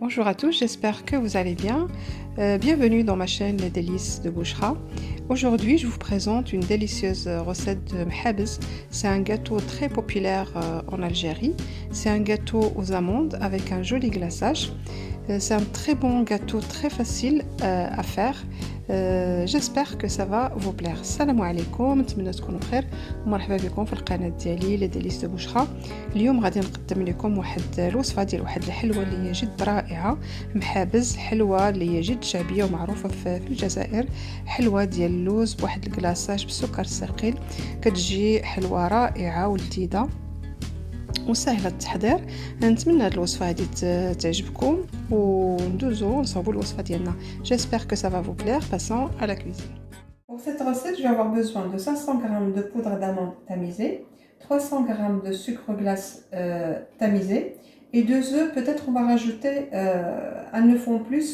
Bonjour à tous, j'espère que vous allez bien. Bienvenue dans ma chaîne Les Délices de Bouchra. Aujourd'hui, je vous présente une délicieuse recette de mhabz. C'est un gâteau très populaire en Algérie. C'est un gâteau aux amandes avec un joli glaçage. C'est un très bon gâteau, très facile à faire. j'espère que ça va vous plaire. السلام عليكم، نتمنى تكونوا بخير ومرحبا بكم في القناه ديالي لي ديليس دو بوشخا. اليوم غادي نقدم لكم واحد الوصفه ديال واحد الحلوه اللي هي جد رائعه، محابز، حلوه اللي هي جد شعبيه ومعروفه في الجزائر. حلوه ديال اللوز بواحد الكلاصاج بالسكر الثقيل، كتجي حلوه رائعه ولذيذه وسهله التحضير. نتمنى هاد الوصفه هادي تعجبكم وندوزو نصاوبوا الوصفه ديالنا. J'espère que ça va vous plaire. Passons à la cuisine. Pour cette recette, je vais avoir besoin de 500 g de poudre d'amande tamisée, 300 g de sucre glace tamisé et 2 œufs. Peut-être on va rajouter un œuf en plus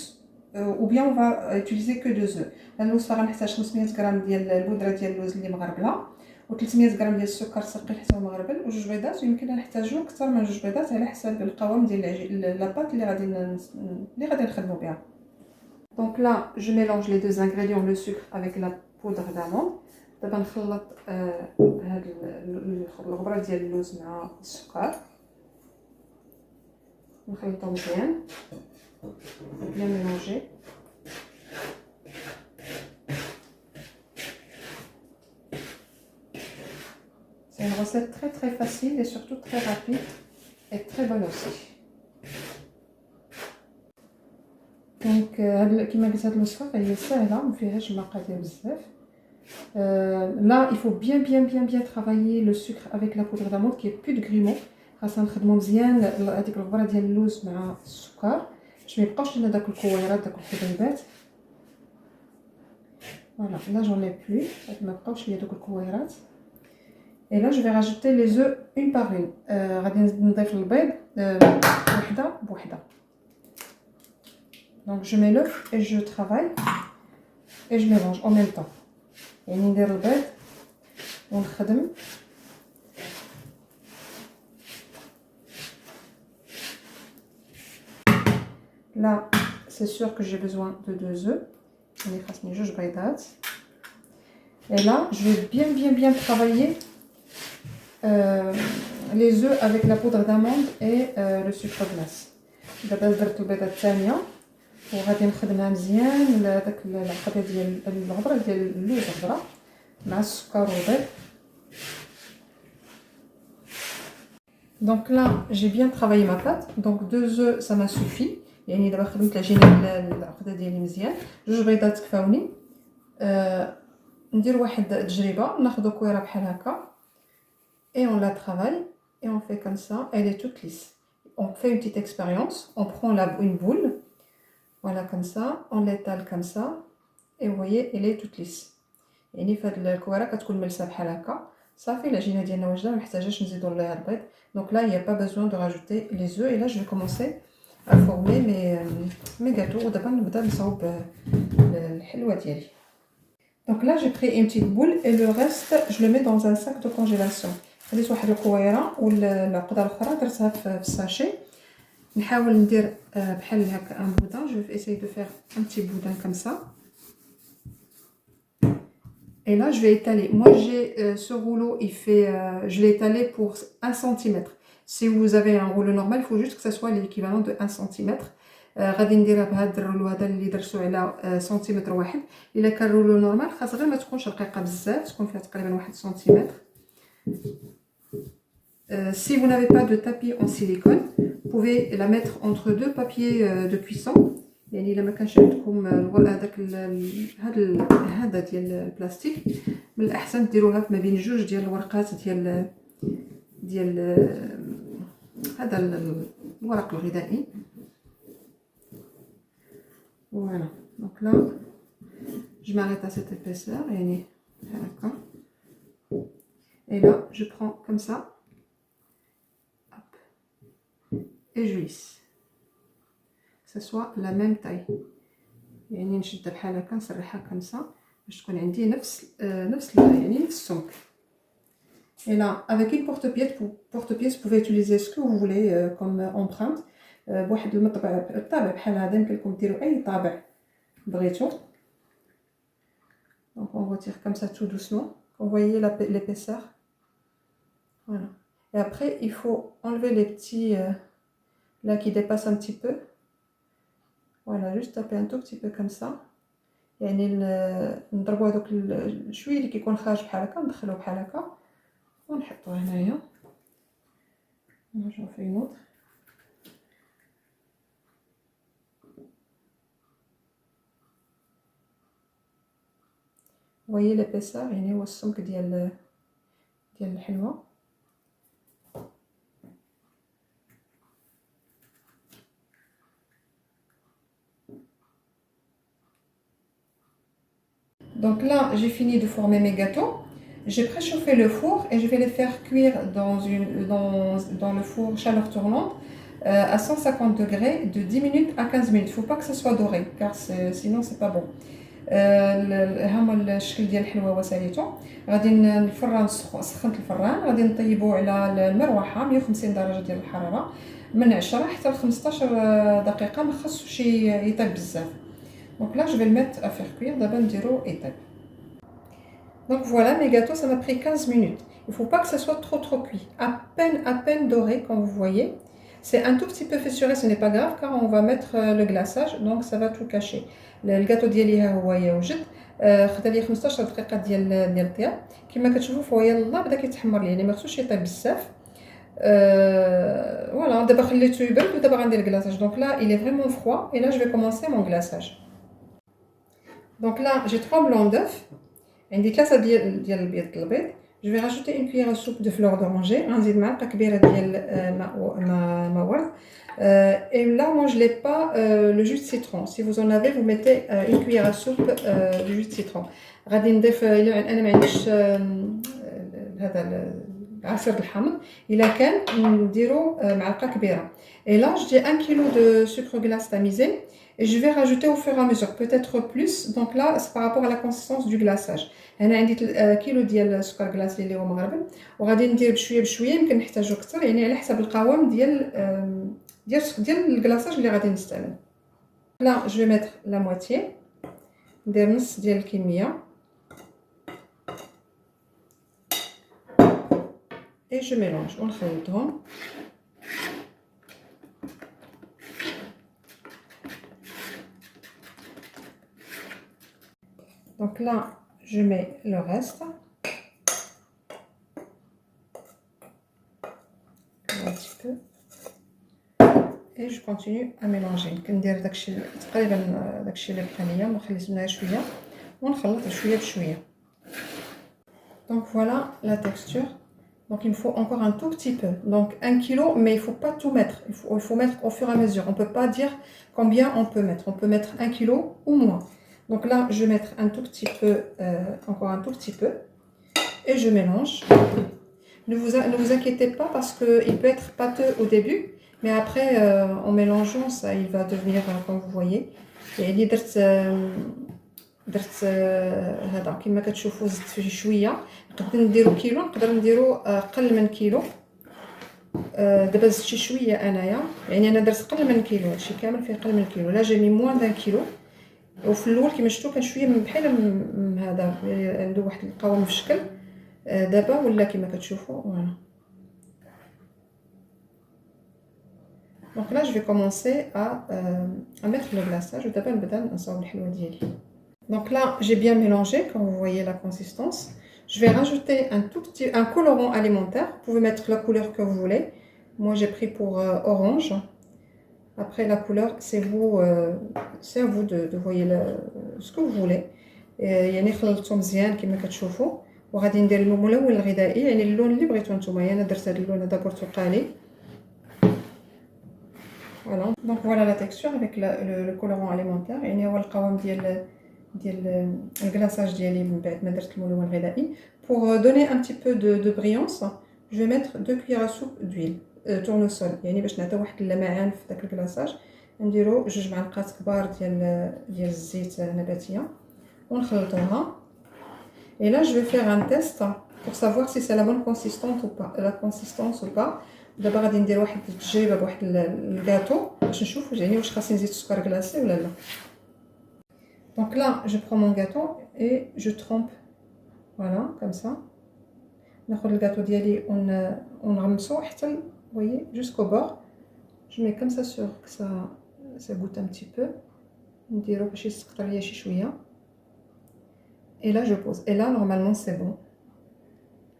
ou bien on va utiliser que 2 œufs. الوصفه غنحتاج 500 g ديال البودره ديال اللوز اللي مغربله و300 غرام ديال السكر الثقيل حتى هو مغربل وجوج بيضات، ويمكن نحتاجو اكثر من جوج بيضات على حسب القوام ديال لاباط اللي غادي نخدموا بها. Donc là, je mélange les deux ingrédients, le sucre avec la poudre d'amande. دابا نخلط هاد الغبره ديال اللوز مع السكر، نخلطهم مزيان bien mélanger. C'est une recette très facile et surtout très rapide et très bonne aussi. Donc كما قلت هاد الوصفه فهي سهله ما فيهاش المقادير بزاف. Là il faut bien travailler le sucre avec la poudre d'amande qui est plus de grumeaux. خاصنا نخدموا مزيان هذيك الغبره ديال اللوز مع السكر باش ما يبقاوش لنا داك الكويرات داك الحبيبات. Voilà, là j'en ai plus, ما بقاوش ليا دوك الكويرات. Et là je vais rajouter les œufs une par une. غادي نضيف البيض وحده بوحده. Donc je mets l'œuf et je travaille et je mélange en même temps. يعني ندير البيض ونخدم là c'est sûr que j'ai besoin de 2 œufs. يعني خاصني جوج بيضات. Et là je vais bien travailler les œufs avec la poudre d'amande et le sucre glace. دابا درت البيضه الثانيه وغادي نخدمها مزيان داك العقده ديال الغبره ديال اللوز الخضراء مع السكر والبيض. Donc là j'ai bien travaillé ma pâte, donc 2 œufs ça m'a suffi. يعني دابا خدمت العجينه العقده ديالي مزيان. جوج بيضات كفاوني. ندير واحد التجربه، ناخذ كويره بحال هكا et on la travaille et on fait comme ça, elle est toute lisse. On fait une petite expérience, on prend une boule, voilà comme ça, on l'étale comme ça et vous voyez elle est toute lisse. يعني فهاد الكويره كتكون ملسه بحال هكا صافي. العجينه ديالنا واجده، ما محتاجاش نزيدوا ليها البيض. Donc là il n'y a pas besoin de rajouter les œufs et là je vais commencer à former mes gâteaux. ودابا نبدا نصاوب الحلوه ديالي. Donc là j'ai pris une petite boule et le reste je le mets dans un sac de congélation. خديت واحد الكويره والعقده الاخرى درتها في الساشي. نحاول ندير بحال هكا ان بودان. Je vais essayer de faire un petit boudin comme ça. Et là je vais étaler. Moi j'ai ce rouleau, il fait je l'ai étalé pour 1 cm. Si vous avez un rouleau normal, il faut juste que ça soit l'équivalent de 1 cm. غادي نديرها بهذا الرولو هذا اللي درتو على سنتيمتر واحد. الا كان رولو نورمال خاص غير ما تكونش رقيقه بزاف، تكون فيها تقريبا 1 سنتيمتر. Si vous n'avez pas de tapis en silicone, vous pouvez la mettre entre 2 papiers de cuisson. يعني الا ما كانش عندكم هذاك هذا ديال البلاستيك، من الاحسن ديروها ما بين جوج ديال الورقات ديال هذا الورق الغذائي. Voilà, donc là je m'arrête à cette épaisseur يعني هكا. Et là je prends comme ça. Hop. Et je lisse. Que ça soit la même taille. يعني نشد بحال هكا نسرحها comme ça باش تكون عندي نفس يعني نفس السمك. Et là avec une porte-pièce vous pouvez utiliser ce que vous voulez comme empreinte. بواحد الطابع بحال هذا. يمكن لكم ديروا اي طابع بغيتو. Donc on retire comme ça tout doucement. Vous voyez l'épaisseur. Voilà. Et après il faut enlever les petits là qui dépassent un petit peu. Voilà, juste taper un tout petit peu comme ça. يعني نضربوا هذوك شويه اللي كيكون خارج بحال هكا ندخلوه بحال هكا ونحطوه هنايا. نرجعو في نوت. voyez l'épaisseur يعني هو السمك ديال الحلوه. Donc là, j'ai fini de former mes gâteaux. J'ai préchauffé le four et je vais les faire cuire dans le four chaleur tournante à 150 degrés de 10 minutes à 15 minutes. Il ne faut pas que ça soit doré car sinon c'est pas bon. هما الشكل ديال الحلوه وساليته. غادي الفران سخنت الفران، غادي نطيبوه على المروحه 150 درجه ديال الحراره من 10 حتى ل 15 دقيقه. ما خصوش يطيب بزاف. Donc là je vais le mettre à faire cuire. D'abord نديرو étape. Donc voilà, mes gâteaux, ça m'a pris 15 minutes. Il ne faut pas que ça soit trop cuit. À peine doré, comme vous voyez. C'est un tout petit peu fissuré, ce n'est pas grave, car on va mettre le glaçage, donc ça va tout cacher. Le gâteau ديالي ها هو يوجد. خد لي 15 دقيقة ديال الطياب. كما كتشوفوا فهو يلاه بدا كيتحمر لي، يعني ما خصوش يطيب بزاف. Voilà, دابا خليته يبرد ودابا غندير الكلاصاج. Donc là, il est vraiment froid et là je vais commencer mon glaçage. Donc là, j'ai 3 blancs d'œufs. عندي 3 ديال البيض. Je vais rajouter une cuillère à soupe de fleur d'oranger, غنزيد معلقه كبيره ديال ما ورد. Et là, moi je n'ai pas le jus de citron. Si vous en avez, vous mettez une cuillère à soupe de jus de citron. غادي نضيف انا ما عنديش هذا عصير الحامض، الا كان نديرو معلقه كبيره. Et là, je dis 1 kg de sucre glace tamisé. Et je vais rajouter au fur et à mesure, peut-être plus. Donc là, c'est par rapport à la consistance du glaçage. أنا عندي كيلو ديال السكر غلاصي اللي هو مغربل، وغادي ندير بشويه يمكن نحتاجو اكثر، يعني على حسب القوام ديال الكلاصاج اللي غادي نستعمل. لا جو ميتر لا موتيي، ندير نص ديال الكميه اي جو ميلونج ونخلطهم. Donc là, je mets le reste. Un petit peu. Et je continue à mélanger. كندير داكشي تقريبا داكشي اللي بقى ليا، ما خليت منها شويه ونخلط شويه بشويه. Donc voilà la texture. Donc il me faut encore un tout petit peu. Donc 1 kg, mais il faut pas tout mettre. Il faut mettre au fur et à mesure. On peut pas dire combien on peut mettre. On peut mettre 1 kg ou moins. Donc là, je vais mettre un tout petit peu, encore un tout petit peu, et je mélange. Ne vous inquiétez pas parce qu'il peut être pâteux au début, mais après, en mélangeant, ça, il va devenir, comme vous voyez. يعني درت هذا كما كتشوفوا زدت فيه شويه. نقدر نديرو كيلو، نقدر نديرو اقل من كيلو. دابا زدت شي شويه انايا، يعني انا درت اقل من كيلو، هادشي كامل فيه اقل من كيلو. لا جي مي موان دان كيلو. وفي الاول كما شفتوا كان شويه بحال هذا عنده واحد القوام في الشكل. دابا ولا كما كتشوفوا فوالا. Donc là je vais commencer à mettre le glaçage ودابا نبدا نصاوب الحلوه ديالي. Donc là j'ai bien mélangé comme vous voyez la consistance. Je vais rajouter un colorant alimentaire. Vous pouvez mettre la couleur que vous voulez. Moi j'ai pris pour orange. Après la couleur, c'est à vous de voyer ce que vous voulez. يعني خلطتو مزيان كما كتشوفوا، وغادي ندير الملون الغذائي، يعني اللون اللي بغيتو نتوما. انا درت هذا اللون هذا برتقالي. Voilà. Donc voilà la texture avec le colorant alimentaire. يعني هو القوام ديال الكلاصاج ديالي من بعد ما درت الملون الغذائي. Pour donner un petit peu de brillance, je vais mettre 2 cuillères à soupe d'huile tournesol، يعني باش نعطيو واحد اللمعان في داك الكلاصاج. نديرو 2 معلقات كبار ديال الزيت نباتيه ونخلطوها. Et là je vais faire un test pour savoir si c'est la bonne consistance ou pas. دابا غادي ندير واحد التجربه بواحد الكاطو باش نشوف يعني واش خاصني نزيد سكر كلاصي ولا لا. دونك لا جو برون مون كاطو اي جو ترومب فوالا كوم سا. ناخذ الكاطو ديالي ونغمسو حتى voyez jusqu'au bord. Je mets comme ça sur que ça goûte un petit peu. نديرو باش يسقط ليا شي شويه. Et là je pose. Et là normalement c'est bon.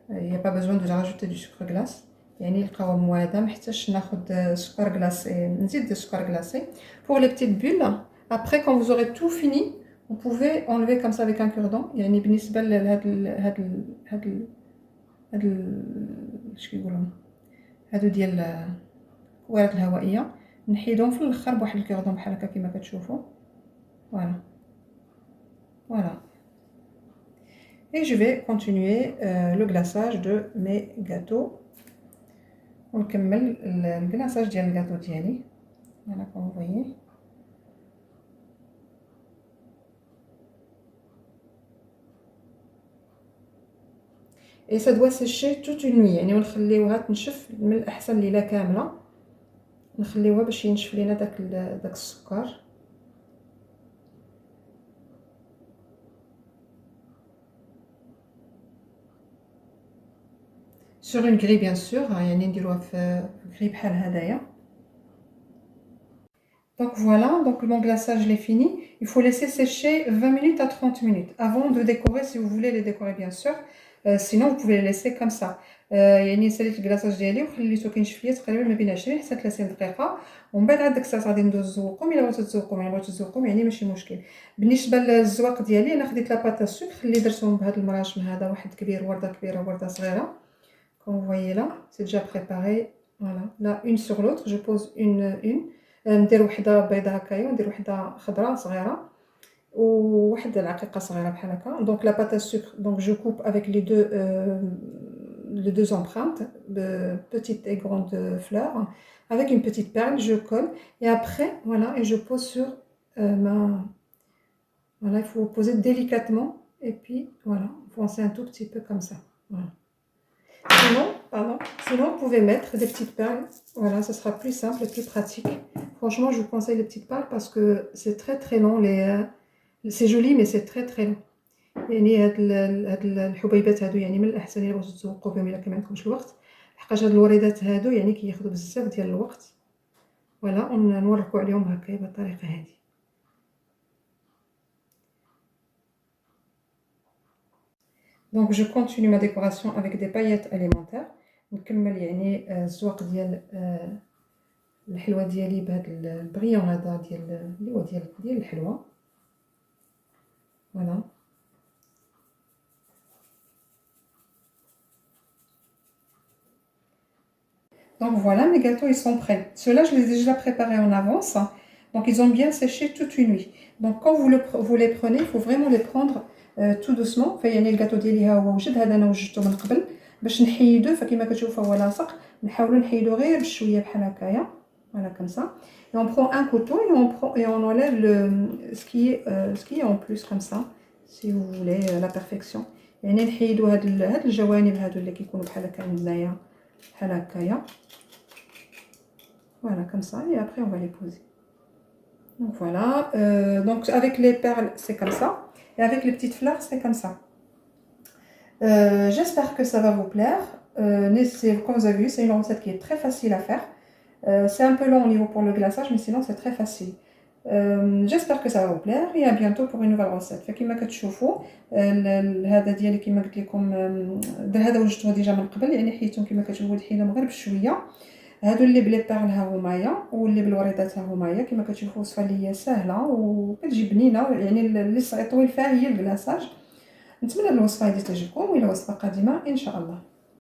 Il n'y a pas besoin de rajouter du sucre glace. يعني القوام واعده، محتاجش ناخذ سكر غلاسي، نزيد سكر غلاسي. Pour les petites bulles, après quand vous aurez tout fini, vous pouvez enlever comme ça avec un cure-dent. يعني بالنسبه هاد اش كيقولوا هادو ديال الكوارث الهوائيه، نحيدهم في الاخر بواحد الكردون بحال هكا كما كتشوفوا. فوالا فوالا. Et je vais continuer le glaçage de mes gâteaux. ونكمل الكلاصاج ديال الكاطو ديالي. فوالا كوم فويي. Et ça doit sécher toute une nuit. يعني ونخليوها تنشف من الاحسن ليله كامله، نخليوها باش ينشف لينا داك السكر. sur une grille bien sûr، يعني نديروها في grille بحال هدايا. Donc voilà, donc mon glaçage est fini. Il faut laisser sécher 20 minutes à 30 minutes avant de décorer si vous voulez les décorer bien sûr. Sinon vous pouvez les laisser comme ça. يعني ساليت الكلاصاج ديالي وخليته كينشف ليا تقريبا ما بين 20 حتى 30 دقيقه، ومن بعد عاد ديك الساعه غادي ندوز الزوقوم. الا بغيتو تزوقوم يعني بغيتو تزوقوم يعني ماشي مشكل. بالنسبه للزواق ديالي انا خديت لاباط السكر اللي درتهم بهذا المراشم، هذا واحد كبير ورده كبيره ورده صغيره. Comme vous voyez là, c'est déjà préparé. Voilà, là une sur l'autre, je pose une. ندير وحده بيضه هكايا وندير وحده خضراء صغيره وواحد العقيقه صغيره بحال هكا. دونك لا بات السكر دونك جو كوب avec les deux empreintes de petites et grandes fleurs avec une petite perle, je colle et après voilà et je pose sur ma voilà, il faut poser délicatement et puis voilà, foncer un tout petit peu comme ça. Voilà. Sinon, vous pouvez mettre des petites perles. Voilà, ce sera plus simple et plus pratique. Franchement, je vous conseille les petites perles parce que c'est très très long. C'est joli, mais c'est très très long. يعني هاد الحبيبات هادو يعني من الاحسن الا بغيتو تزوقوا بهم الا كان معندكمش الوقت، لحقاش هاد الوريدات هادو يعني كياخذوا بزاف ديال الوقت. فوالا ونوركوا عليهم هكايا بالطريقه هذه. Donc je continue ma décoration avec des paillettes alimentaires. نكمل يعني الزواق ديال الحلوه ديالي بهذا البريون هذا ديال اللي هو ديال الحلوه. فوالا. Donc voilà, mes gâteaux ils sont prêts. Ceux-là je les ai déjà préparés en avance. Donc ils ont bien séché toute une nuit. Donc quand vous les prenez, il faut vraiment les prendre tout doucement. فيعني الكاطو ديالي ها هو وجد، هذا انا وجدته من قبل باش نحيدوه. فكما كتشوفوا هو لاصق، نحاولوا نحيدوه غير بشويه بحال هكايا. Voilà comme ça. Et on prend un couteau et on enlève ce qui est en plus comme ça, si vous voulez la perfection. يعني نحيدوا هاد الجوانب هادو اللي كيكونوا بحال هكا هنايا بحال هكايا. Voilà comme ça et après on va les poser. Donc voilà, donc avec les perles c'est comme ça et avec les petites fleurs c'est comme ça. J'espère que ça va vous plaire. Comme vous avez vu, c'est une recette qui est très facile à faire. C'est un peu long au niveau pour le glaçage, mais sinon c'est très facile. J'espère que ça va vous plaire et à bientôt pour une nouvelle recette. فكما كتشوفوا هذا ديالي كما قلت لكم هذا وجدته ديجا من قبل، يعني حيدتهم كما كتشوفوا حيدهم غير بشويه. هادو اللي بلي بارل ها همايا واللي بالوريدات ها همايا. كما كتشوفوا وصفه اللي هي سهله وكتجي بنينه، يعني اللي طويل فيها هي الكلاصاج. نتمنى الوصفه هذه تعجبكم والى وصفه قادمه ان شاء الله.